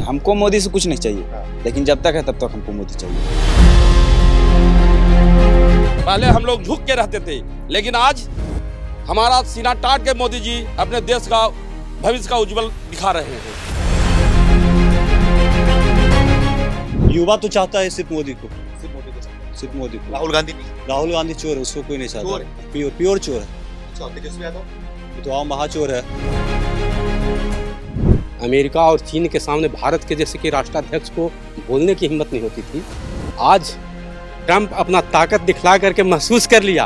हमको मोदी से कुछ नहीं चाहिए, लेकिन जब तक है तब तक हमको मोदी चाहिए। पहले हम लोग झुक के रहते थे, लेकिन आज हमारा सीना तान के मोदी जी अपने देश का भविष्य का उज्जवल दिखा रहे हैं। युवा तो चाहता है सिर्फ मोदी को, सिर्फ मोदी को। राहुल गांधी नहीं? राहुल गांधी चोर है, उसको कोई नहीं चाहता। चोर प्योर चोर है। अच्छा, तेजस्वी यादव? वो तो महाचोर है। अमेरिका और चीन के सामने भारत के जैसे कि राष्ट्राध्यक्ष को बोलने की हिम्मत नहीं होती थी। आज ट्रंप अपना ताकत दिखला करके महसूस कर लिया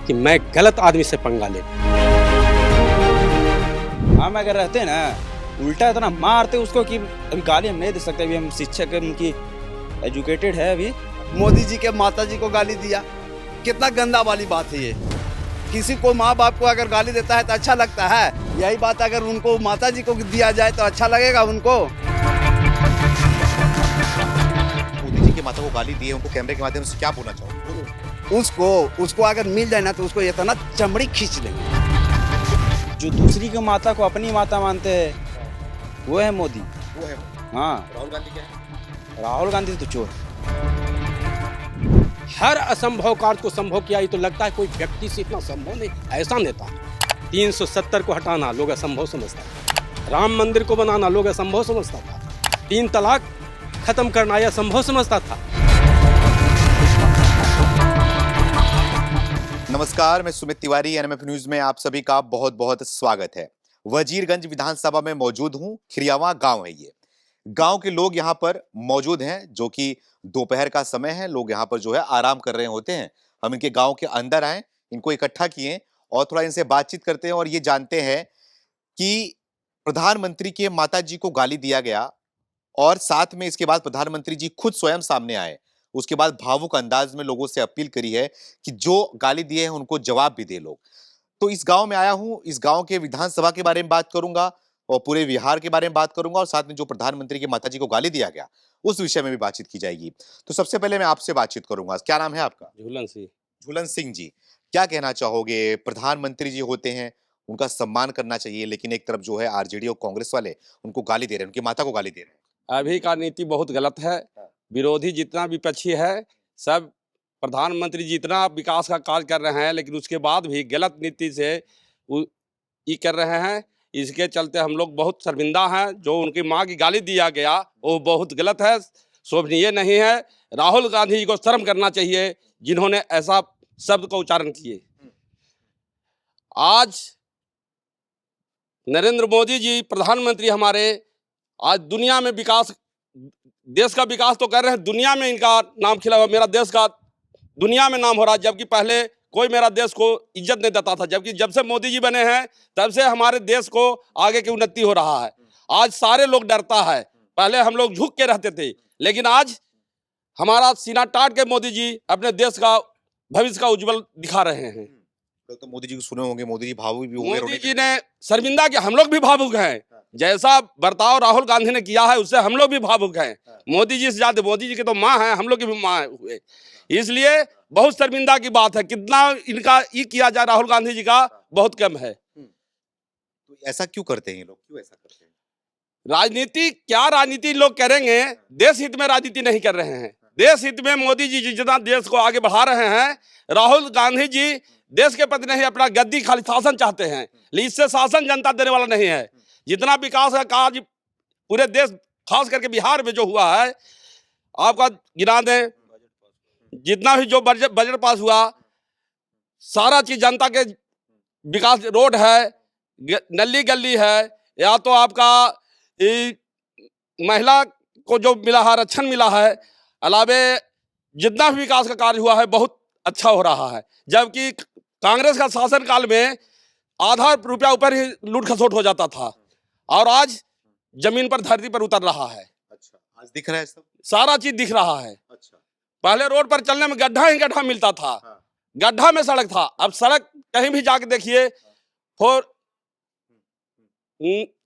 कि मैं गलत आदमी से पंगा ले। हम अगर रहते ना उल्टा इतना मारते उसको कि अभी गाली हम नहीं दे सकते। अभी हम शिक्षक उनकी एजुकेटेड है। अभी मोदी जी के माता जी को गाली दिया, कितना गंदा वाली बात है ये। किसी को माँ बाप को अगर गाली देता है तो अच्छा लगता है, यही बात अगर उनको माता जी को दिया जाए तो अच्छा लगेगा उनको। मोदी जी के माता को गाली दी है, उनको कैमरे के माध्यम से क्या बोलना चाहोगे? उसको अगर मिल जाए ना तो उसको इतना चमड़ी खींच लेंगे। जो दूसरी की माता को अपनी माता मानते हैं वो है मोदी। वो है हाँ, राहुल गांधी क्या है? राहुल गांधी तो चोर है। हर असंभव कार्य को संभव किया। ये तो लगता है कोई व्यक्ति से इतना संभव नहीं। ऐसा नेता 370 को हटाना लोग असंभव समझता था, राम मंदिर को बनाना लोग असंभव समझता था, 3 तलाक खत्म करना यह असंभव समझता था। नमस्कार, मैं सुमित तिवारी, एनएमएफ न्यूज में आप सभी का बहुत बहुत स्वागत है। वजीरगंज विधानसभा में मौजूद हूं। खिरियावा गांव है ये। गांव के लोग यहां पर मौजूद हैं, जो कि दोपहर का समय है। लोग यहां पर जो है आराम कर रहे होते हैं। हम इनके गांव के अंदर आए, इनको इकट्ठा किए और थोड़ा इनसे बातचीत करते हैं और ये जानते हैं कि प्रधानमंत्री के माता जी को गाली दिया गया और साथ में इसके बाद प्रधानमंत्री जी खुद स्वयं सामने आए। उसके बाद भावुक अंदाज में लोगों से अपील करी है कि जो गाली दिए हैं उनको जवाब भी दे लोग। तो इस गांव में आया हूं, इस गांव के विधानसभा के बारे में बात करूंगा और पूरे बिहार के बारे में बात करूंगा और साथ में जो प्रधानमंत्री की माताजी को गाली दिया गया उस विषय में भी बातचीत की जाएगी। तो सबसे पहले मैं आपसे बातचीत करूंगा। क्या नाम है आपका? झूलन सिंह। झूलन सिंह जी, क्या कहना चाहोगे? प्रधानमंत्री जी होते हैं, उनका सम्मान करना चाहिए, लेकिन एक तरफ जो है आरजेडी और कांग्रेस वाले उनको गाली दे रहे हैं, उनकी माता को गाली दे रहे हैं। अभी का नीति बहुत गलत है। विरोधी जितना विपक्षी है सब प्रधानमंत्री जितना विकास का कार्य कर रहे हैं, लेकिन उसके बाद भी गलत नीति से ये कर रहे हैं। इसके चलते हम लोग बहुत शर्मिंदा हैं। जो उनकी माँ की गाली दिया गया वो बहुत गलत है, शोभनीय नहीं है। राहुल गांधी जी को शर्म करना चाहिए जिन्होंने ऐसा शब्द का उच्चारण किए। आज नरेंद्र मोदी जी प्रधानमंत्री हमारे आज दुनिया में विकास, देश का विकास तो कर रहे हैं, दुनिया में इनका नाम खिला हुआ, मेरा देश का दुनिया में नाम हो रहा है। जबकि पहले कोई मेरा देश को इज्जत नहीं देता था, जबकि जब से मोदी जी बने हैं तब से हमारे देश को आगे की उन्नति हो रहा है। आज सारे लोग डरता है। पहले हम लोग झुक के रहते थे, लेकिन आज हमारा सीना तान के मोदी जी अपने देश का भविष्य का उज्जवल दिखा रहे हैं। तो मोदी जी को सुने होंगे, मोदी जी भावुक भी होंगे। मोदी जी ने शर्मिंदा किया, हम लोग भी भावुक हैं। जैसा बर्ताव राहुल गांधी ने किया है उससे हम लोग भी भावुक हैं। मोदी जी से ज्यादा, मोदी जी की तो माँ है, हम लोग की भी माँ हुए, इसलिए बहुत शर्मिंदा की बात है। कितना इनका ये किया जाए राहुल गांधी जी का बहुत कम है। तो ऐसा क्यों करते हैं ये लोग? क्यों ऐसा करते हैं? राजनीति क्या राजनीति लोग करेंगे, देश हित में राजनीति नहीं कर रहे हैं। देश हित में मोदी जी जितना देश को आगे बढ़ा रहे हैं, राहुल गांधी जी देश के प्रति नहीं, अपना गद्दी खाली शासन चाहते हैं, लेकिन इससे शासन जनता देने वाला नहीं है। जितना विकास का कार्य पूरे देश, खास करके बिहार में जो हुआ है, आपका गिना दें, जितना भी जो बजट पास हुआ, सारा चीज जनता के विकास, रोड है, नली गली है, या तो आपका महिला को जो मिला है, आरक्षण मिला है, अलावे जितना भी विकास का कार्य हुआ है बहुत अच्छा हो रहा है। जबकि कांग्रेस का शासन काल में आधा रुपया ऊपर ही लूट खसोट हो जाता था और आज जमीन पर, धरती पर उतर रहा है। अच्छा, आज दिख रहा है सब, सारा चीज दिख रहा है। अच्छा, पहले रोड पर चलने में गड्ढा ही गड्ढा मिलता था, गड्ढा में सड़क था। अब सड़क कहीं भी जाके देखिए, और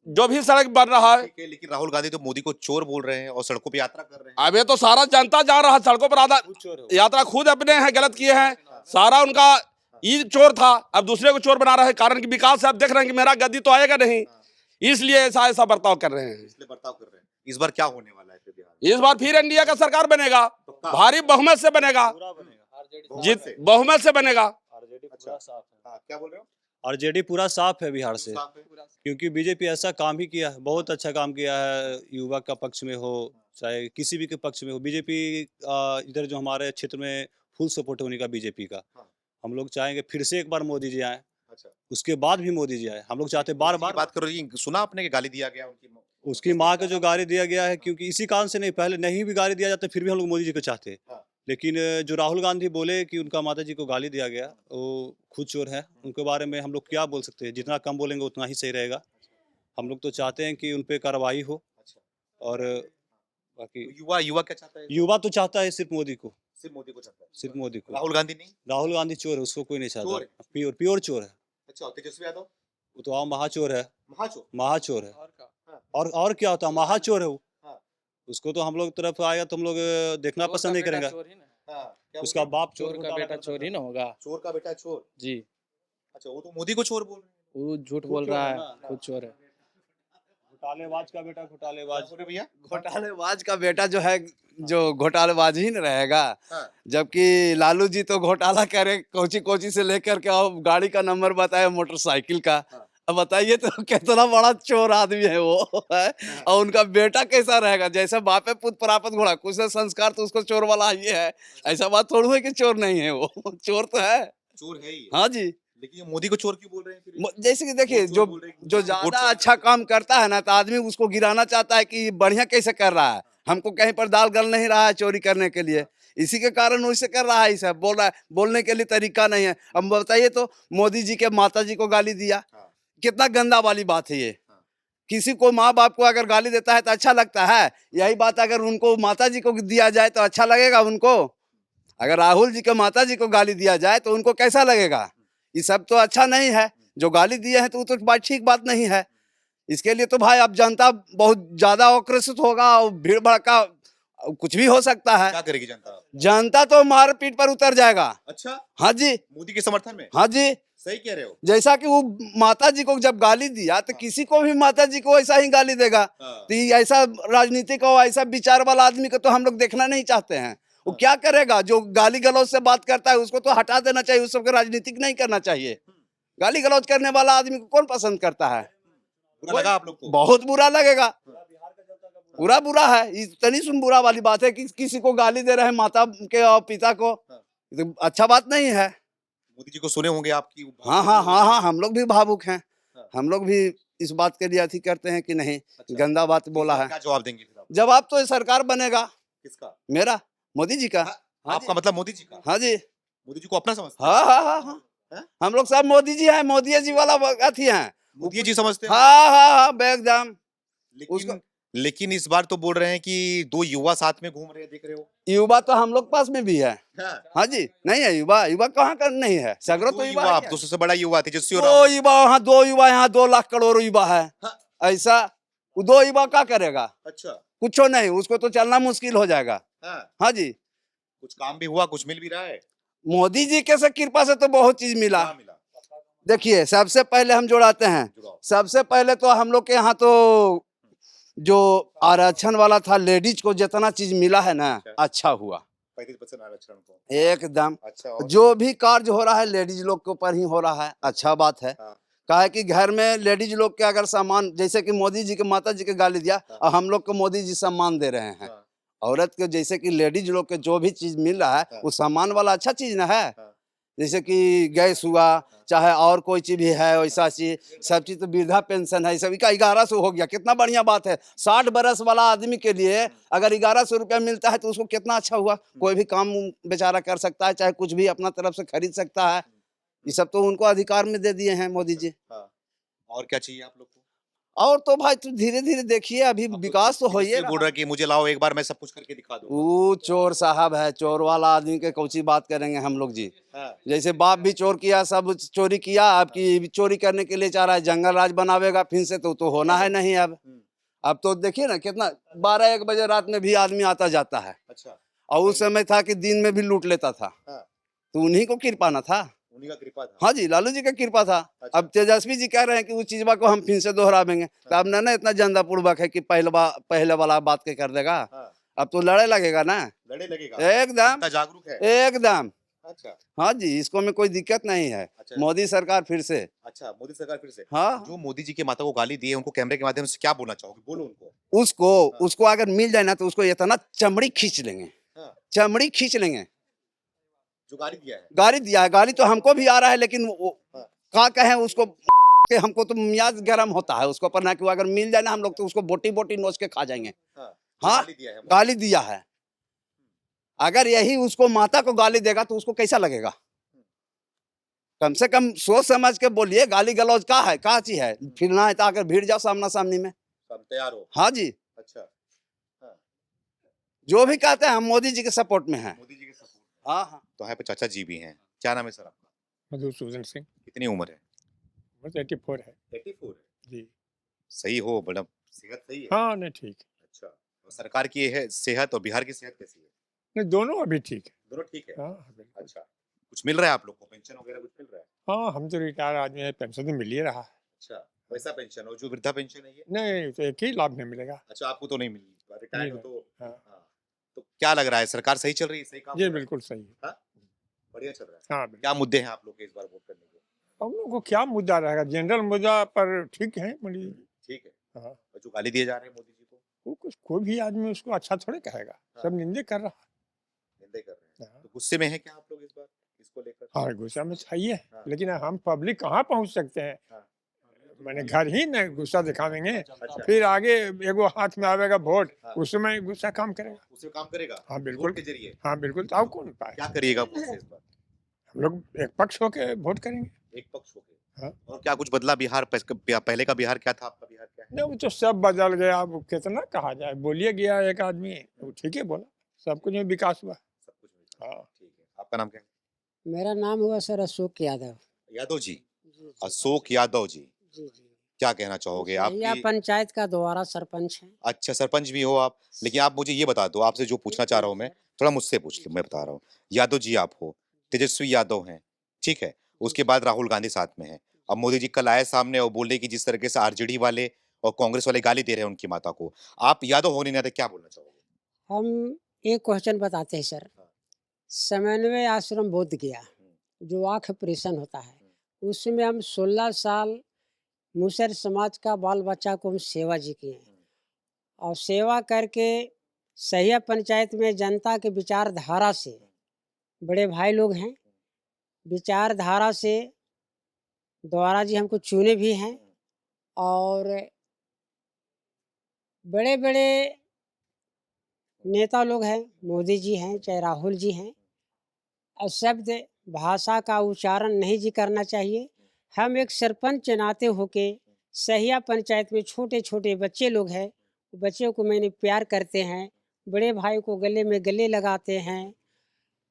जो भी सड़क बन रहा है। लेकिन राहुल गांधी तो मोदी को चोर बोल रहे हैं और सड़कों पे यात्रा कर रहे हैं। अब ये तो सारा जनता जा रहा है सड़कों पर, आधा यात्रा खुद अपने हैं गलत किए हैं, सारा उनका ये चोर था, अब दूसरे को चोर बना रहा है। कारण कि विकास से आप देख रहे हैं कि मेरा गद्दी तो आएगा नहीं, इसलिए ऐसा बर्ताव कर रहे हैं। इसलिए बर्ताव कर रहे हैं। इस बार क्या होने वाला है फिर बिहार में? इस बार फिर एनडीए का सरकार बनेगा, पक्का? भारी बहुमत से बनेगा, बहुमत से? बहुमत से बनेगा। अच्छा हाँ, क्या बोल रहे हो? आरजेडी पूरा साफ है बिहार से, साफ है? क्योंकि बीजेपी ऐसा काम ही किया है, बहुत अच्छा काम किया है, युवा का पक्ष में हो चाहे किसी भी के पक्ष में हो। बीजेपी इधर जो हमारे क्षेत्र में फुल सपोर्ट होने का बीजेपी का। हाँ। हम लोग चाहेंगे फिर से एक बार मोदी जी आए, अच्छा उसके बाद भी मोदी जी आए। हम लोग चाहते बार मोदी जी की बार बात करो जी, सुना आपने कि गाली दिया गया उनकी उसकी माँ को जो गाली दिया गया है, क्योंकि इसी कारण से नहीं, पहले नहीं भी गाली दिया जाता फिर भी हम लोग मोदी जी को चाहते। हाँ। लेकिन जो राहुल गांधी बोले कि उनका माता जी को गाली दिया गया, वो खुद चोर है, उनके बारे में हम लोग क्या बोल सकते हैं। जितना कम बोलेंगे उतना ही सही रहेगा। हम लोग तो चाहते हैं कि उन पर कार्रवाई हो। अच्छा। और बाकी युवा क्या चाहता है? युवा तो चाहता है सिर्फ मोदी को, सिर्फ मोदी को चाहता है, सिर्फ मोदी को। राहुल गांधी नहीं? राहुल गांधी चोर है, उसको कोई नहीं चाहता। चोर है? प्योर प्योर चोर है अच्छा, और तेजस्वी यादव? वो तो। महाचोर है, महाचोर? महाचोर है। हाँ। और क्या होता है, महाचोर है वो। हाँ। उसको तो हम लोग तरफ आएगा तो हम लोग देखना पसंद नहीं करेंगे। हाँ, क्या उसका बोल बाप चोर का बेटा चोर ही ना होगा। रहे हैं? चोर का बेटा चोर? जी, अच्छा, वो तो मोदी को चोर बोल रहे हैं। वो झूठ खुद बोल चोर रहा है है, ना। खुद चोर है। घोटालेबाज का बेटा घोटालेबाज। बोल रहे भैया? घोटालेबाज का बेटा जो है, जो घोटालेबाज ही न रहेगा। हाँ। जबकि लालू जी तो घोटाला करे कोची कोची से लेकर के, और गाड़ी का नंबर बताया मोटरसाइकिल का। हाँ। अब बताइए तो कितना बड़ा चोर आदमी है वो है। और उनका बेटा कैसा रहेगा? जैसे बाप है पुत्र प्राप्त घोड़ा, कुछ संस्कार तो उसको चोर वाला ये है। ऐसा बात थोड़ी है कि चोर नहीं है वो, चोर तो है। चोर है ही। हाँ जी। लेकिन ये मोदी को चोर क्यों बोल रहे हैं फिर? जैसे कि देखिए, वो चोर जो बोल रहे हैं कि जो वोट ज्यादा चोरी अच्छा काम करता है ना, तो आदमी उसको गिराना चाहता है कि बढ़िया कैसे कर रहा है, हमको कहीं पर दाल गल नहीं रहा है चोरी करने के लिए। इसी के कारण वैसे कर रहा है, सब बोल रहा है, बोलने के लिए तरीका नहीं है। अब बताइए तो, मोदी जी के माता जी को गाली दिया, हाँ। कितना गंदा वाली बात है ये। किसी को माँ बाप को अगर गाली देता है तो अच्छा लगता है? यही बात अगर उनको माता जी को दिया जाए तो अच्छा लगेगा उनको? अगर राहुल जी के माता जी को गाली दिया जाए तो उनको कैसा लगेगा? ये सब तो अच्छा नहीं है। जो गाली दिए हैं तो वो तो बात ठीक बात नहीं है। इसके लिए तो भाई अब जनता बहुत ज्यादा आक्रोशित होगा, और भीड़ भड़का कुछ भी हो सकता है। क्या करेगी जनता? जनता तो मारपीट पर उतर जाएगा। अच्छा, हाँ जी, मोदी के समर्थन में? हाँ जी। सही कह रहे हो। जैसा कि वो माता जी को जब गाली दिया, तो किसी को भी माता जी को ऐसा ही गाली देगा। हाँ। तो ये ऐसा राजनीतिक और ऐसा विचार वाला आदमी को तो हम लोग देखना नहीं चाहते हैं। वो क्या करेगा? जो गाली गलौज से बात करता है उसको तो हटा देना चाहिए, उस सबको राजनीतिक नहीं करना चाहिए। गाली गलौज करने वाला आदमी को कौन पसंद करता है? बुरा लगा आप लोग को? बहुत बुरा लगेगा, पूरा बुरा है। इतनी सुन बुरा वाली बात है कि किसी को गाली दे रहे हैं, माता के और पिता को। ये तो अच्छा बात नहीं है। मोदी जी को सुने होंगे आपकी? हाँ हाँ हाँ हाँ, हम लोग भी भावुक हैं। हाँ। हम लोग भी इस बात के लिए अथी करते हैं कि नहीं, अच्छा। गंदा बात बोला है। क्या जवाब देंगे फिर आप? जवाब तो ये सरकार बनेगा। किसका? मेरा, मोदी जी का। हाँ आपका जी। मतलब मोदी जी का? हाँ जी। मोदी जी को अपना समझते हैं? हाँ हाँ हाँ हाँ, हाँ? हम लोग सब मोदी जी हैं, मोदी जी वाला अथी हैं। मोदी जी समझते हैं? हाँ हाँ हाँ, एकदम। लेकिन इस बार तो बोल रहे हैं कि दो युवा साथ में घूम रहे हैं, देख रहे हो? युवा तो हम लोग पास में भी है। हाँ। हाँ जी, नहीं है युवा, युवा कहाँ का नहीं है, सगरो तो दो युवा युवा, ही आप है। 200 से बड़ा युवा तेजस्वी और दो राहुल। युवा वहाँ, 2 युवा यहाँ, 2 लाख करोड़ युवा है। हाँ। ऐसा वो 2 युवा क्या करेगा? अच्छा। कुछ नहीं, उसको तो चलना मुश्किल हो जाएगा। हाँ। हाँ जी। कुछ काम भी हुआ, कुछ मिल भी रहा है? मोदी जी के से कृपा से तो बहुत चीज मिला। क्या मिला? देखिए, सबसे पहले हम जोड़ाते हैं, जुड़ाओ। सबसे पहले तो हम लोग के यहाँ तो जो आरक्षण वाला था, लेडीज को जितना चीज मिला है ना, अच्छा हुआ 35% आरक्षण को एकदम। अच्छा। और जो भी कार्य हो रहा है लेडीज लोग के ऊपर ही हो रहा है, अच्छा बात है। हाँ। कहा है कि घर में लेडीज लोग के अगर सम्मान, जैसे कि मोदी जी के माता जी के गाली दिया, और हम लोग को मोदी जी सम्मान दे रहे हैं। हाँ। औरत के जैसे कि लेडीज लोग के जो भी चीज मिल रहा है, हाँ। वो सम्मान वाला अच्छा चीज ना है। हाँ। जैसे कि गैस हुआ, चाहे और कोई चीज भी है वैसा चीज, सब चीज तो वृद्धा पेंशन है, सभी का 1100 हो गया, कितना बढ़िया बात है। 60 बरस वाला आदमी के लिए अगर 1100 रुपया मिलता है तो उसको कितना अच्छा हुआ। कोई भी काम बेचारा कर सकता है, चाहे कुछ भी अपना तरफ से खरीद सकता है। ये सब तो उनको अधिकार में दे दिए हैं मोदी जी। हाँ। और क्या चाहिए आप लोग को? और तो भाई तो धीरे धीरे देखिए, अभी विकास तो हो ही तेजस्वी बोल रहा है कि मुझे लाओ, एक बार मैं सब कुछ करके दिखा दूं। वो चोर साहब है, चोर वाला आदमी के कौची बात करेंगे हम लोग जी। हाँ। जैसे बाप भी चोर किया, सब चोरी किया, आपकी चोरी करने के लिए चाह रहा है, जंगल राज बनावेगा फिर से, तो होना है नहीं। अब तो देखिए ना, कितना 12-1 बजे रात में भी आदमी आता जाता है। अच्छा। और उस समय था कि दिन में भी लूट लेता था, हाँ। तो उन्हीं को कृपा ना था। उन्हीं का कृपा था। हाँ जी, लालू जी का कृपा था। अच्छा। अब तेजस्वी जी कह रहे हैं कि उस चीज को हम फिर से दोहरावेंगे, तो अब ना इतना जनतापूर्वक है कि पहले वाला बात के कर देगा। हाँ, अब तो लड़े लगेगा ना, लड़े लगेगा। एकदम इतना जागरूक है। एकदम। अच्छा, हाँ जी, इसको में कोई दिक्कत नहीं है। अच्छा, मोदी सरकार फिर से। अच्छा, मोदी सरकार फिर से। हाँ, जो मोदी जी की माता को गाली दी है, उनको कैमरे के माध्यम से क्या बोलना चाहोगे? बोलो उनको। उसको हाँ। उसको अगर मिल जाए ना तो उसको इतना चमड़ी खींच लेंगे, हाँ, चमड़ी खींच लेंगे। जो गाली दिया है। गाली दिया है, गाली तो हमको भी आ रहा है, लेकिन वो हाँ। क्या कहें उसको कि हमको तो मियाज गर्म होता है उसको पर ना कि वो अगर मिल जाए ना हम लोग तो उसको बोटी बोटी नोच के खा जाएंगे। हाँ, जो हाँ, गाली दिया है। गाली दिया है। अगर यही उसको माता को गाली देगा तो उसको कैसा लगेगा? कम से कम सोच समझ के बोलिए, गाली गलौज का है, का चीज है? फिर ना है तो आकर भीड़ जाओ सामना सामनी में। सब तैयार हो। हाँ जी, अच्छा, हाँ, जो भी कहते हैं हम मोदी जी के सपोर्ट में हैं। मोदी जी के सपोर्ट। हाँ हाँ। तो यहाँ पे चाचा जी भी हैं। क्या नाम है सर आपका? मधुसूदन सिंह। कितनी उम्र है? बस 84 है 84 है। जी। सही हो मैडम, सेहत सही है? हाँ, नहीं ठीक है। अच्छा, और सरकार की है सेहत और बिहार की सेहत कैसी है? नहीं, दोनों अभी ठीक है। दोनों ठीक है। हाँ, बिल्कुल। अच्छा, कुछ मिल रहा है आप लोग को, पेंशन वगैरह कुछ मिल रहा है? हाँ, हम तो रिटायर आदमी है, पेंशन तो मिल ही रहा है। अच्छा, वैसा पेंशन और जो वृद्धा पेंशन है ये? नहीं, तो एक ही लाभ में मिलेगा। अच्छा, आपको तो नहीं मिली, रिटायर हो नहीं, तो। हाँ। हाँ, तो क्या लग रहा है, सरकार सही चल रही है, सही काम ये हो रहा है? बिल्कुल सही है। हाँ? बढ़िया चल रहा है। हाँ, बिल्कुल। क्या मुद्दे हैं आप लोग के इस बार वोट करने के? हम लोग को क्या मुद्दा रहेगा? जनरल मुद्दा पर ठीक है बड़ी। ठीक है। हाँ, और जो गाली दिए जा रहे हैं मोदी जी को, वो कुछ कोई भी आदमी उसको अच्छा थोड़े कहेगा। हाँ। सब निंदे कर रहा निंदे कर रहे हैं, है। तो गुस्से में है क्या आप लोग इस बार इसको लेकर? हाँ, गुस्सा में चाहिए, हाँ। लेकिन हम पब्लिक कहाँ पहुँच सकते हैं? हाँ। मैंने घर ही न गुस्सा दिखावेंगे, अच्छा, फिर आगे एगो हाथ में आवेगा वोट, हाँ। उस समय गुस्सा काम करेगा। उससे काम करेगा? हाँ, बिल्कुल। वोट के जरिए? हाँ, बिल्कुल। तो आप कौन पाए? क्या करिएगा वोट से इस बार? हम लोग एक पक्ष होके वोट करेंगे। एक पक्ष होके। हाँ। और क्या कुछ बदला बिहार? पहले का बिहार क्या था, आपका बिहार क्या है? नहीं, वो तो सब बदल गया। अब कितना कहा जाए? बोलिए गया एक आदमी, वो ठीक है बोला, सब कुछ में विकास हुआ। सब कुछ मिलता है। हाँ। ठीक है, आपका नाम क्या है? मेरा नाम हुआ सर अशोक यादव। यादव जी। जी अशोक यादव जी, जी जी। क्या कहना चाहोगे सहिया आपकी? पंचायत का दोबारा सरपंच है। अच्छा, सरपंच भी हो आप, लेकिन आप मुझे ये बता दो, आपसे जो पूछना चाह रहा हूँ मैं, थोड़ा मुझसे पूछ लो, मैं बता रहा हूँ। यादव जी आप हो, तेजस्वी यादव हैं, ठीक है, उसके बाद राहुल गांधी साथ में है। अब मोदी जी कल आए सामने और बोले कि जिस तरीके से आरजेडी वाले और कांग्रेस वाले गाली दे रहे हैं उनकी माता को, आप यादव होने नाते क्या बोलना चाहोगे? हम एक क्वेश्चन बताते हैं सर। हाँ। समन्वय आश्रम बोध गया, जो आँख ऑपरेशन होता है, उसमें हम 16 साल मुसहर समाज का बाल बच्चा को हम सेवा जी किए हैं। और सेवा करके सहिया पंचायत में जनता के विचारधारा से, बड़े भाई लोग हैं, विचारधारा से द्वारा जी हमको चुने भी हैं। और बड़े बड़े नेता लोग हैं, मोदी जी हैं चाहे राहुल जी हैं, अशब्द भाषा का उच्चारण नहीं जी करना चाहिए। हम एक सरपंच नाते होके सहिया पंचायत में छोटे छोटे बच्चे लोग हैं, बच्चों को मैंने प्यार करते हैं, बड़े भाई को गले में गले लगाते हैं।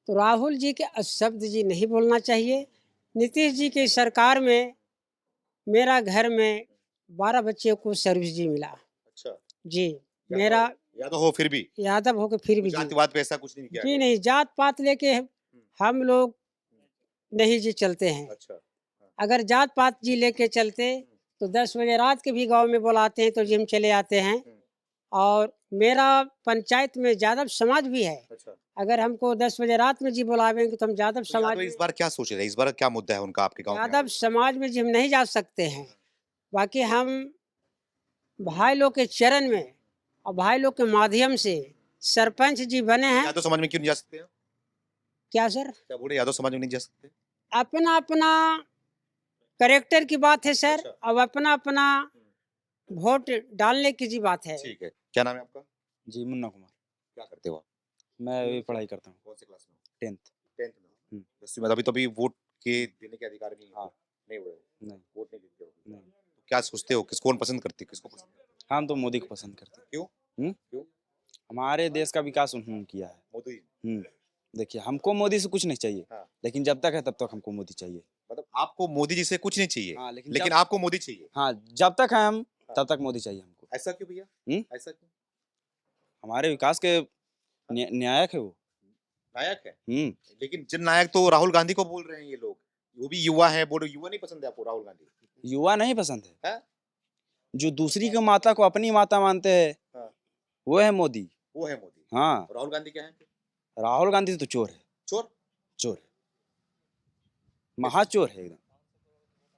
तो राहुल जी के अशब्द जी नहीं बोलना चाहिए। नीतीश जी की सरकार में मेरा घर में 12 बच्चे को सर्विस जी मिला। अच्छा, जी, मेरा यादव हो फिर भी यादव होके फिर भी जी जातिवाद पे ऐसा कुछ नहीं किया जी गया? नहीं, जात पात लेके हम लोग नहीं जी चलते हैं। अच्छा, अगर जात पात जी लेके चलते तो 10 बजे रात के भी गांव में बुलाते हैं तो जी हम चले आते हैं। और मेरा पंचायत में यादव समाज भी है। अच्छा। अगर हमको 10 बजे रात में जी बुलावेंगे तो हम यादव तो समाज यादव में, इस बार क्या सोच रहे हैं? इस बार क्या मुद्दा है उनका आपके गांव में? यादव समाज में जी हम नहीं जा सकते हैं। बाकी हम भाई लोग के चरण में और भाई लोग के माध्यम से सरपंच जी बने हैं। यादव समाज में क्यों नहीं जा सकते हैं? क्या सर? क्या बोल रहे हैं, यादव समाज में नहीं जा सकते? अपना अपना करेक्टर की बात है सर। अच्छा। अब अपना अपना वोट डालने की जी बात है। ठीक है, क्या नाम है आपका? जी मुन्ना कुमार। क्या करते हो आप? मैं अभी पढ़ाई करता हूँ, कौन से क्लास में? 10th। 10th में। हम्म। 10वीं में, अभी तो अभी वोट के देने के अधिकार नहीं हाँ। नहीं हुए हो? नहीं वोट नहीं देते हो? नहीं, तो क्या सोचते हो, किसको पसंद करते हो, किसको पसंद करते हो? हम तो मोदी को पसंद करते हैं। क्यों? क्यों? हमारे देश का विकास उन्होंने किया है। मोदी। देखिए हमको मोदी से कुछ नहीं चाहिए, हाँ। लेकिन जब तक है तब तक हमको मोदी चाहिए। मतलब आपको मोदी जी से कुछ नहीं चाहिए, हाँ, लेकिन लेकिन जब, आपको मोदी चाहिए। हाँ जब तक है हम हाँ। तब तक मोदी चाहिए हमको। ऐसा क्यों भैया? ऐसा क्यों? हमारे विकास के न्यायक है वो। नायक है, हम्म। लेकिन जन नायक तो राहुल गांधी को बोल रहे हैं ये लोग, वो भी युवा है, बोलो युवा नहीं पसंद है आपको राहुल गांधी? युवा नहीं पसंद है। हैं? जो दूसरी की माता को अपनी माता मानते हैं, हाँ। वो है मोदी। वो है मोदी। हाँ, राहुल गांधी क्या है? राहुल गांधी तो चोर है, चोर। चोर है, महाचोर है एकदम।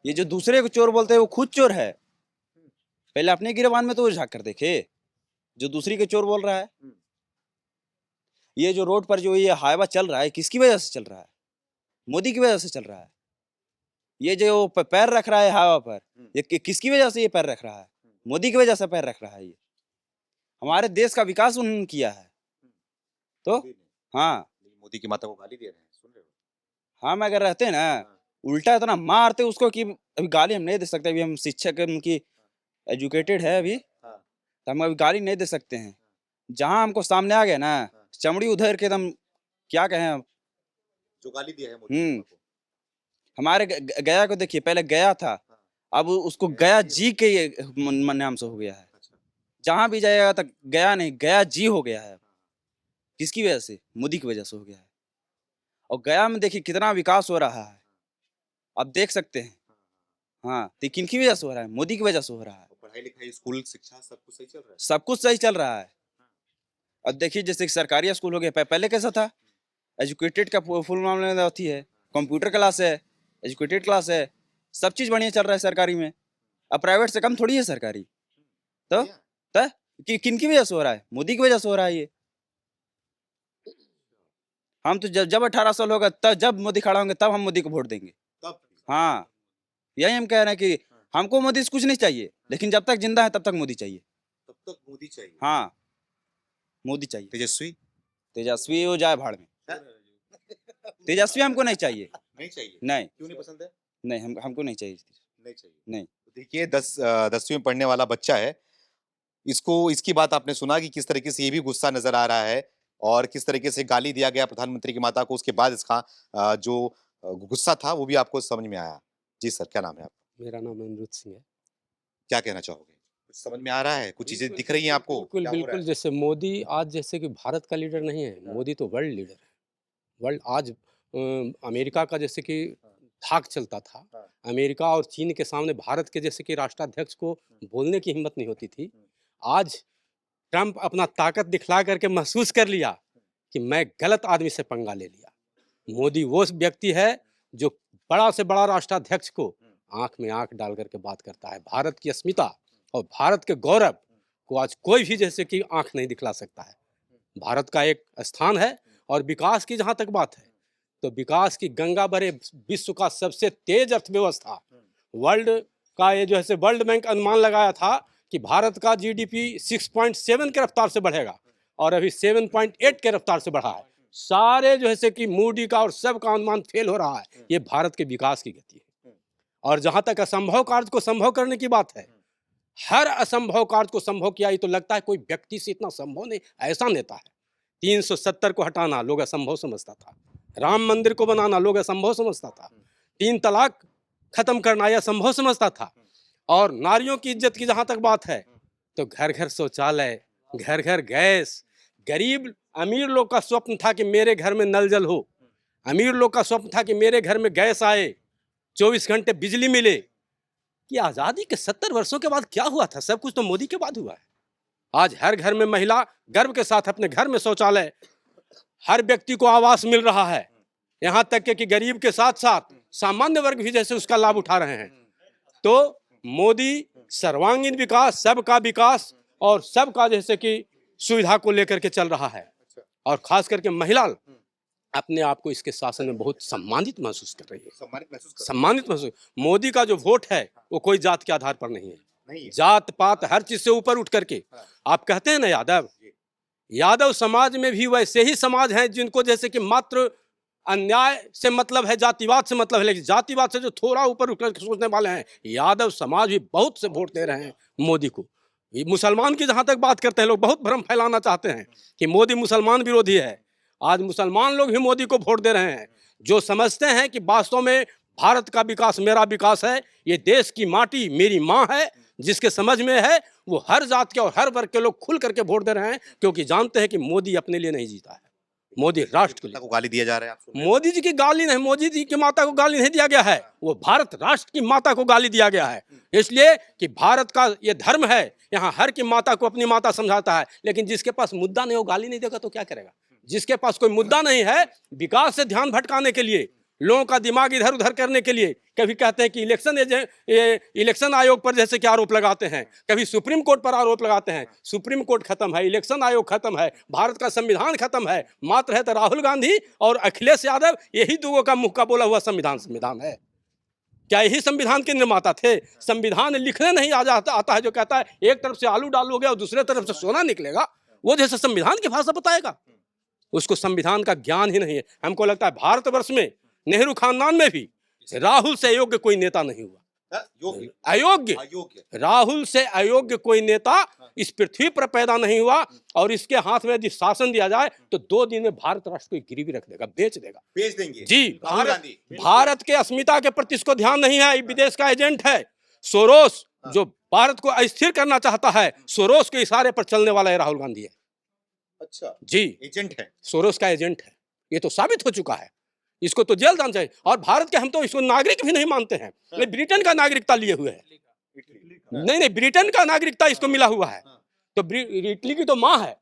ये जो दूसरे को चोर बोलते हैं वो खुद चोर है। पहले अपने गिरबान में तो वो झांक कर देखे, जो दूसरी के चोर बोल रहा है। ये जो रोड पर जो ये हाईवा चल रहा है, किसकी वजह से चल रहा है? मोदी की वजह से चल रहा है। ये जो पैर रख रहा है हाईवा पर, ये किसकी वजह से ये पैर रख रहा है? मोदी की वजह से पैर रख रहा है। ये हमारे देश का विकास उन्होंने किया है। तो हाँ, मोदी की माता को गाली दे रहे हैं, सुन रहे हो? हम अगर रहते ना, उल्टा इतना मारते उसको कि अभी गाली हम नहीं दे सकते। अभी हम शिक्षक उनकी एजुकेटेड है अभी, तो हम अभी गाली नहीं दे सकते हैं। जहाँ हमको सामने आ गया ना, चमड़ी उधर के एकदम क्या कहें अब। जो गाली दिया है मोदी को। हमारे गया को देखिए, पहले गया था, अब उसको गया जी के ये नाम से हो गया है। जहाँ भी जाएगा तक गया नहीं, गया जी हो गया है। किसकी वजह से? मोदी की वजह से हो गया है। और गया में देखिए कितना विकास हो रहा है, आप देख सकते हैं। हाँ, तो किनकी वजह से हो रहा है? मोदी की वजह से हो रहा है। पढ़ाई लिखाई, स्कूल, शिक्षा सब कुछ सही चल रहा है। सब कुछ सही चल रहा है। अब देखिए जैसे सरकारी स्कूल हो गया, पहले कैसा था? एजुकेटेड का फुल मामले में होती है, कंप्यूटर क्लास है, एजुकेटेड क्लास है, सब चीज़ बढ़िया चल रहा है सरकारी में। अब प्राइवेट से कम थोड़ी है सरकारी। तो किनकी वजह से हो रहा है? मोदी की वजह से हो रहा है ये। हम तो जब 18 साल होगा, तब जब मोदी खड़ा होंगे तब हम मोदी को वोट देंगे। तब हाँ, यही हम कह रहे हैं कि हमको मोदी से कुछ नहीं चाहिए, लेकिन जब तक जिंदा है तब तक मोदी चाहिए। तब तक मोदी चाहिए। हाँ, मोदी चाहिए। तेजस्वी? तेजस्वी वो जाए भाड़ में। तेजस्वी हमको नहीं चाहिए। नहीं चाहिए? नहीं, क्यों नहीं पसंद है? नहीं, हमको नहीं चाहिए। नहीं चाहिए। नहीं। देखिए 10वीं में पढ़ने वाला बच्चा है, इसकी बात आपने सुना कि किस तरीके से ये भी गुस्सा नजर आ रहा है और किस तरीके से गाली दिया गया प्रधानमंत्री की माता को। उसके बाद इसका जो गुस्सा था वो भी आपको समझ में आया। जी सर, क्या नाम है आपका? मेरा नाम अमृत सिंह है। क्या कहना चाहोगे? कुछ समझ में आ रहा है? कुछ चीजें दिख रही हैं आपको? बिल्कुल क्या हो रहा बिल्कुल। है? जैसे मोदी आज जैसे कि भारत का लीडर नहीं है, मोदी तो वर्ल्ड लीडर है। वर्ल्ड आज अमेरिका का जैसे कि धाक चलता था, अमेरिका और चीन के सामने भारत के जैसे कि राष्ट्राध्यक्ष को बोलने की हिम्मत नहीं होती थी। आज ट्रंप अपना ताकत दिखला करके महसूस कर लिया कि मैं गलत आदमी से पंगा ले लिया। मोदी वो व्यक्ति है जो बड़ा से बड़ा राष्ट्राध्यक्ष को आंख में आंख डाल करके बात करता है। भारत की अस्मिता और भारत के गौरव को आज कोई भी जैसे कि आंख नहीं दिखला सकता है। भारत का एक स्थान है। और विकास की जहाँ तक बात है, तो विकास की गंगा भरे विश्व का सबसे तेज अर्थव्यवस्था, वर्ल्ड का ये जो है वर्ल्ड बैंक अनुमान लगाया था कि भारत का जीडीपी 6.7 के रफ्तार से बढ़ेगा और अभी 7.8 के रफ्तार से बढ़ा है। सारे जो है कि मूडी का और सब का अनुमान फेल हो रहा है। ये भारत के विकास की गति है। और जहाँ तक असंभव कार्य को संभव करने की बात है, हर असंभव कार्य को संभव किया। ये तो लगता है कोई व्यक्ति से इतना संभव नहीं, ऐसा नेता है। 370 को हटाना लोग असंभव समझता था, राम मंदिर को बनाना लोग असंभव समझता था, 3 तलाक खत्म करना यह संभव समझता था। और नारियों की इज्जत की जहाँ तक बात है, तो घर घर शौचालय, घर घर गैस। गरीब अमीर लोग का स्वप्न था कि मेरे घर में नल जल हो, अमीर लोग का स्वप्न था कि मेरे घर में गैस आए, 24 घंटे बिजली मिले। कि आज़ादी के 70 वर्षों के बाद क्या हुआ था? सब कुछ तो मोदी के बाद हुआ है। आज हर घर में महिला गर्व के साथ अपने घर में शौचालय, हर व्यक्ति को आवास मिल रहा है। यहाँ तक कि गरीब के साथ साथ सामान्य वर्ग भी जैसे उसका लाभ उठा रहे हैं। तो मोदी सर्वांगीण विकास, सबका विकास और सबका जैसे कि सुविधा को लेकर के चल रहा है। और खास करके महिला अपने आप को इसके शासन में बहुत सम्मानित महसूस कर रही है। सम्मानित महसूस। मोदी का जो वोट है वो कोई जात के आधार पर नहीं है, जात पात हर चीज से ऊपर उठ करके। आप कहते हैं ना यादव समाज में भी वैसे ही समाज हैं जिनको जैसे कि मात्र अन्याय से मतलब है, जातिवाद से मतलब है, लेकिन जातिवाद से जो थोड़ा ऊपर उठ करके सोचने वाले हैं, यादव समाज भी बहुत से वोट दे रहे हैं मोदी को। मुसलमान की जहाँ तक बात करते हैं लोग, बहुत भ्रम फैलाना चाहते हैं कि मोदी मुसलमान विरोधी है। आज मुसलमान लोग भी मोदी को वोट दे रहे हैं, जो समझते हैं कि वास्तव में भारत का विकास मेरा विकास है, ये देश की माटी मेरी माँ है। जिसके समझ में है वो हर जात के और हर वर्ग के लोग खुल करके वोट दे रहे हैं, क्योंकि जानते हैं कि मोदी अपने लिए नहीं जीता है, मोदी राष्ट्र के लिए। को गाली दिया जा रहा है आपको? मोदी जी की गाली नहीं, मोदी जी की माता को गाली नहीं दिया गया है, वो भारत राष्ट्र की माता को गाली दिया गया है। इसलिए कि भारत का ये धर्म है, यहाँ हर की माता को अपनी माता समझाता है। लेकिन जिसके पास मुद्दा नहीं, वो गाली नहीं देगा तो क्या करेगा? जिसके पास कोई मुद्दा नहीं है, विकास से ध्यान भटकाने के लिए, लोगों का दिमाग इधर उधर करने के लिए, कभी कहते हैं कि इलेक्शन आयोग पर जैसे कि आरोप लगाते हैं, कभी सुप्रीम कोर्ट पर आरोप लगाते हैं। सुप्रीम कोर्ट खत्म है, इलेक्शन आयोग खत्म है, भारत का संविधान खत्म है, मात्र है तो राहुल गांधी और अखिलेश यादव, यही दो का मुंह का बोला हुआ संविधान है। क्या यही संविधान के निर्माता थे? संविधान लिखने नहीं आता है जो कहता है एक तरफ से आलू डालोगे और दूसरे तरफ से सोना निकलेगा, वो जैसे संविधान की भाषा बताएगा? उसको संविधान का ज्ञान ही नहीं है। हमको लगता है भारतवर्ष में नेहरू खानदान में भी राहुल से अयोग्य कोई नेता नहीं हुआ। अयोग्य, राहुल से अयोग्य कोई नेता इस पृथ्वी पर पैदा नहीं हुआ। और इसके हाथ में यदि शासन दिया जाए तो 2 दिन में भारत राष्ट्र को गिरवी रख देगा, बेच देंगे जी। भारत के अस्मिता के प्रति इसको ध्यान नहीं है, विदेश का एजेंट है। सोरोस जो भारत को अस्थिर करना चाहता है, सोरोस के इशारे पर चलने वाला है राहुल गांधी है। अच्छा जी, एजेंट है, सोरोस का एजेंट है, ये तो साबित हो चुका है। इसको तो जेल जाना चाहिए। और भारत के हम तो इसको नागरिक भी नहीं मानते हैं, ब्रिटेन का नागरिकता लिए हुए है। नहीं, ब्रिटेन का नागरिकता इसको मिला हुआ है, तो इटली की तो माँ है।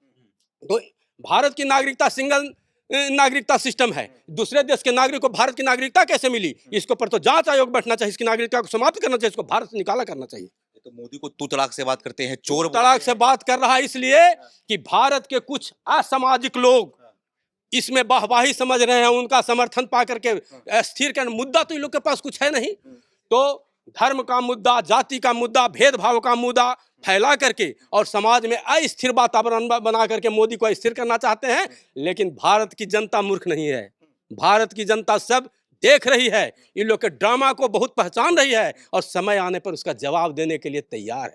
तो भारत की नागरिकता सिंगल नागरिकता सिस्टम है। दूसरे देश के नागरिक को भारत की नागरिकता कैसे मिली? इसके ऊपर तो जांच आयोग बैठना चाहिए, इसकी नागरिकता को समाप्त करना चाहिए, इसको भारत से निकाला करना चाहिए। तो मोदी को तू तड़ाक से बात करते हैं, चोर तड़ाक से बात कर रहा है इसलिए कि भारत के कुछ असामाजिक लोग इसमें वाहवाही समझ रहे हैं, उनका समर्थन पा करके स्थिर कर। मुद्दा तो इन लोग के पास कुछ है नहीं, तो धर्म का मुद्दा, जाति का मुद्दा, भेदभाव का मुद्दा फैला करके और समाज में अस्थिर वातावरण बना करके मोदी को अस्थिर करना चाहते हैं। लेकिन भारत की जनता मूर्ख नहीं है, भारत की जनता सब देख रही है, इन लोग के ड्रामा को बहुत पहचान रही है और समय आने पर उसका जवाब देने के लिए तैयार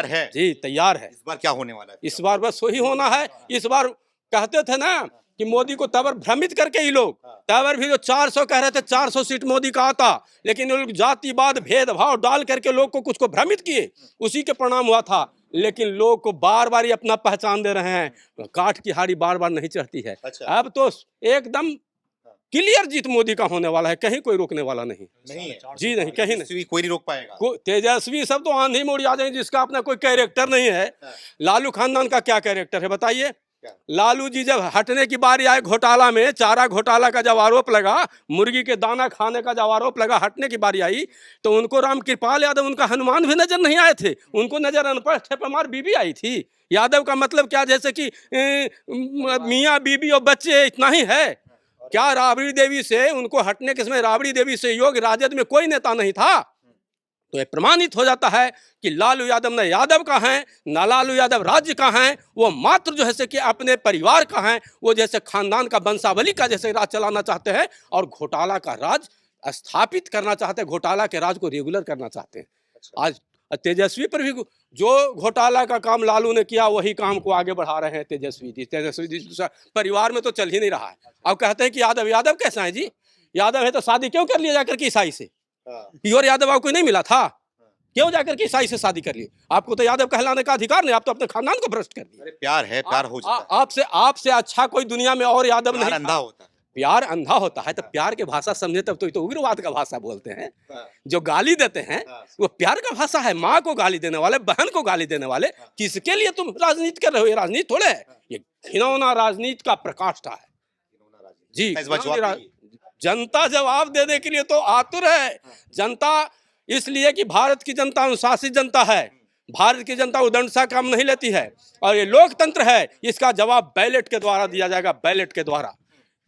है जी, तैयार है। इस बार क्या होने वाला है? इस बार बस वही होना है। इस बार कहते थे ना कि मोदी को तबर भ्रमित करके ही लोग, तबर भी जो 400 कह रहे थे, 400 सीट मोदी का आता, लेकिन लोग जातिवाद भेदभाव डाल करके लोग को कुछ को भ्रमित किए, उसी के परिणाम हुआ था। लेकिन लोग को बार बार अपना पहचान दे रहे हैं, काठ की हारी बार बार नहीं चढ़ती है। अच्छा। अब तो एकदम क्लियर जीत मोदी का होने वाला है, कहीं कोई रोकने वाला नहीं है जी, नहीं, कहीं नहीं, कोई नहीं रोक पाएगा। तेजस्वी सब तो आंधी मोड़ आ जाएंगे, जिसका अपना कोई कैरेक्टर नहीं है। लालू खानदान का क्या कैरेक्टर है बताइए? लालू जी जब हटने की बारी आए घोटाला में, चारा घोटाला का जब आरोप लगा, मुर्गी के दाना खाने का जब आरोप लगा, हटने की बारी आई तो उनको राम कृपाल यादव, उनका हनुमान भी नजर नहीं आए थे, उनको नजर अनपढ़ ठेपमार बीबी आई थी। यादव का मतलब क्या, जैसे कि मियाँ बीबी और बच्चे इतना ही है क्या? राबड़ी देवी से उनको हटने के समय राबड़ी देवी से योग्य राजद में कोई नेता नहीं था। तो ये प्रमाणित हो जाता है कि लालू यादव न यादव का है, न लालू यादव राज्य का है, वो मात्र जो है कि अपने परिवार का है, वो जैसे खानदान का वंशावली का जैसे राज चलाना चाहते हैं और घोटाला का राज स्थापित करना चाहते हैं, घोटाला के राज को रेगुलर करना चाहते हैं। आज तेजस्वी पर भी जो घोटाला का काम लालू ने किया, वही काम को आगे बढ़ा रहे हैं तेजस्वी जी। परिवार में तो चल ही नहीं रहा है। अब कहते हैं कि यादव कैसा है जी? यादव है तो शादी क्यों कर लिया जाकर के ईसाई से? प्योर यादव आपको नहीं मिला था? क्यों जाकर के ईसाई से शादी कर लिए? आपको तो यादव कहलाने का अधिकार नहीं, आप तो अपने खानदान को भ्रष्ट कर दिए। प्यार है, प्यार हो जाता है। आपसे अच्छा कोई दुनिया में और यादव नहीं। अंधा होता है, प्यार अंधा होता है। तो प्यार के भाषा समझे तब तो उग्रवाद का भाषा बोलते हैं। जो गाली देते हैं वो प्यार का भाषा है। माँ को गाली देने वाले, बहन को गाली देने वाले, किसके लिए तुम राजनीति कर रहे हो? ये राजनीति थोड़े है, ये घिनौना राजनीति का प्रकाष्ठा है जी। जनता जवाब देने के लिए तो आतुर है। जनता इसलिए कि भारत की जनता अनुशासित जनता है, भारत की जनता उदंड सा काम नहीं लेती है और ये लोकतंत्र है। इसका जवाब बैलेट के द्वारा दिया जाएगा, बैलेट के द्वारा।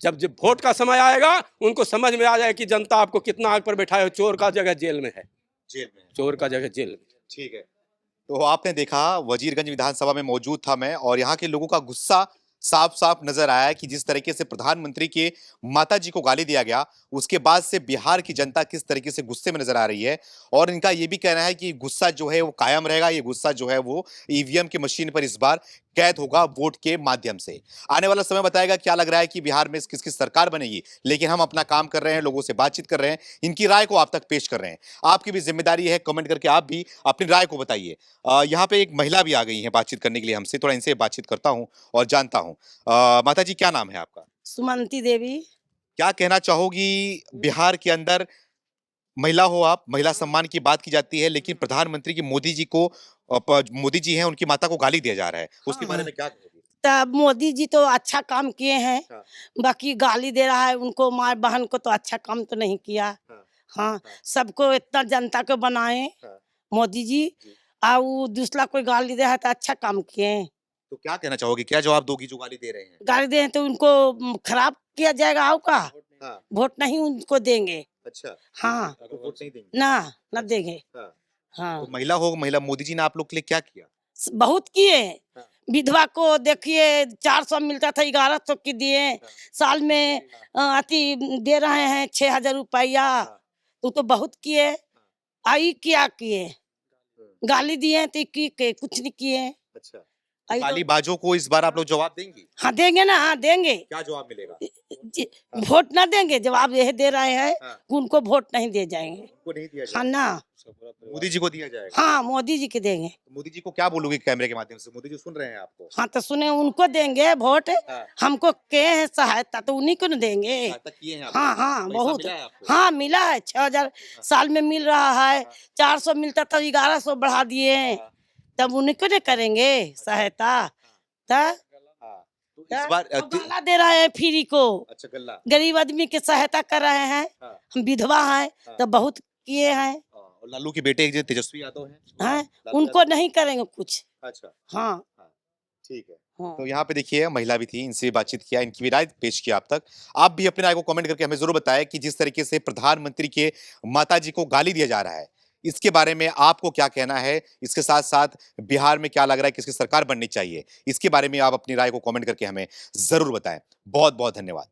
जब वोट का समय आएगा उनको समझ में आ जाए कि जनता आपको कितना आग पर बैठाए हो। चोर का जगह जेल में है, चोर का जगह जेल में। ठीक है, तो आपने देखा, वजीरगंज विधानसभा में मौजूद था मैं, और यहाँ के लोगों का गुस्सा साफ साफ नजर आया कि जिस तरीके से प्रधानमंत्री के माताजी को गाली दिया गया, उसके बाद से बिहार की जनता किस तरीके से गुस्से में नजर आ रही है। और इनका ये भी कहना है कि गुस्सा जो है वो कायम रहेगा, ये गुस्सा जो है वो ईवीएम की मशीन पर इस बार कैद होगा वोट के माध्यम से। आने वाला समय बताएगा क्या लग रहा है कि बिहार में किसकी सरकार बनेगी, लेकिन हम अपना काम कर रहे हैं, लोगों से बातचीत कर रहे हैं, इनकी राय को आप तक पेश कर रहे हैं। आपकी भी जिम्मेदारी है, कमेंट करके आप भी अपनी राय को बताइए। यहाँ पे एक महिला भी आ गई है बातचीत करने के लिए हमसे, थोड़ा इनसे बातचीत करता हूँ और जानता हूँ। माता जी, क्या नाम है आपका? सुमंती देवी। क्या कहना चाहोगी, बिहार के अंदर महिला हो आप, महिला सम्मान की बात की जाती है, लेकिन प्रधानमंत्री की मोदी जी हैं, उनकी माता को गाली दिया जा रहा है, उसके बारे में क्या कहोगी? तब मोदी जी तो अच्छा काम किए हैं, हाँ। बाकी गाली दे रहा है उनको, माँ बहन को तो अच्छा काम तो नहीं किया। हाँ। हाँ, सबको इतना जनता को बनाए हाँ। मोदी जी, और वो दूसरा कोई गाली दे रहा है तो अच्छा काम किए हैं। तो क्या कहना चाहोगी, क्या जवाब दोगी जो गाली दे रहे हैं? गाली दे तो उनको खराब किया जाएगा, आओ का हाँ। वोट नहीं उनको देंगे। अच्छा, हाँ, तो वोट नहीं देंगे। ना देंगे। हाँ। हाँ, तो महिला मोदी जी ने आप लोग के लिए क्या किया? बहुत किए। हाँ। विधवा को देखिए 400 मिलता था, 1100 की दिए। साल में अति दे रहे हैं 6000 रुपया, तो बहुत किए। आई क्या किए, गाली दिए तो कुछ नहीं किए। अच्छा, आई तो- गालीबाजों को इस बार आप लोग जवाब देंगी? हाँ देंगे ना, हाँ देंगे। क्या जवाब मिलेगा? वोट ना देंगे, जवाब यह दे रहे हैं हाँ। कि उनको वोट नहीं दे जाएंगे। उनको नहीं दिया हाँ जाएगा, ना, मोदी जी को दिया जाएगा। हाँ मोदी जी के देंगे। तो मोदी जी को क्या बोलोगे कैमरे के माध्यम से? मोदी जी सुन रहे हैं आपको। हाँ तो सुने, उनको देंगे वोट। हाँ। हमको के है सहायता तो उन्हीं को न देंगे। सहायता किए हैं आप? हाँ हाँ, पैसा बहुत। मिला है आपको? हाँ मिला है, 6000 साल में मिल रहा है। 400 मिलता था, 1100 बढ़ा दिए, तब उन्हीं को नहीं करेंगे सहायता। हाँ। तो इस बार गाला दे रहे हैं फ्री को, अच्छा, गल्ला। गरीब आदमी की सहायता कर रहे हैं। हाँ। हम विधवा हैं हाँ। तो बहुत किए हैं। और लालू के बेटे एक जो तेजस्वी यादव हैं, हैं, लालू उनको यादव। नहीं करेंगे कुछ। अच्छा, हाँ ठीक है। हाँ। तो यहाँ पे देखिए महिला भी थी, इनसे भी बातचीत किया, इनकी भी राय पेश किया आप तक। आप भी अपनी राय को कमेंट करके हमें जरूर बताएं कि जिस तरीके से प्रधानमंत्री के माताजी को गाली दिया जा रहा है, इसके बारे में आपको क्या कहना है? इसके साथ साथ बिहार में क्या लग रहा है, किसकी सरकार बननी चाहिए, इसके बारे में आप अपनी राय को कमेंट करके हमें जरूर बताएं। बहुत बहुत धन्यवाद।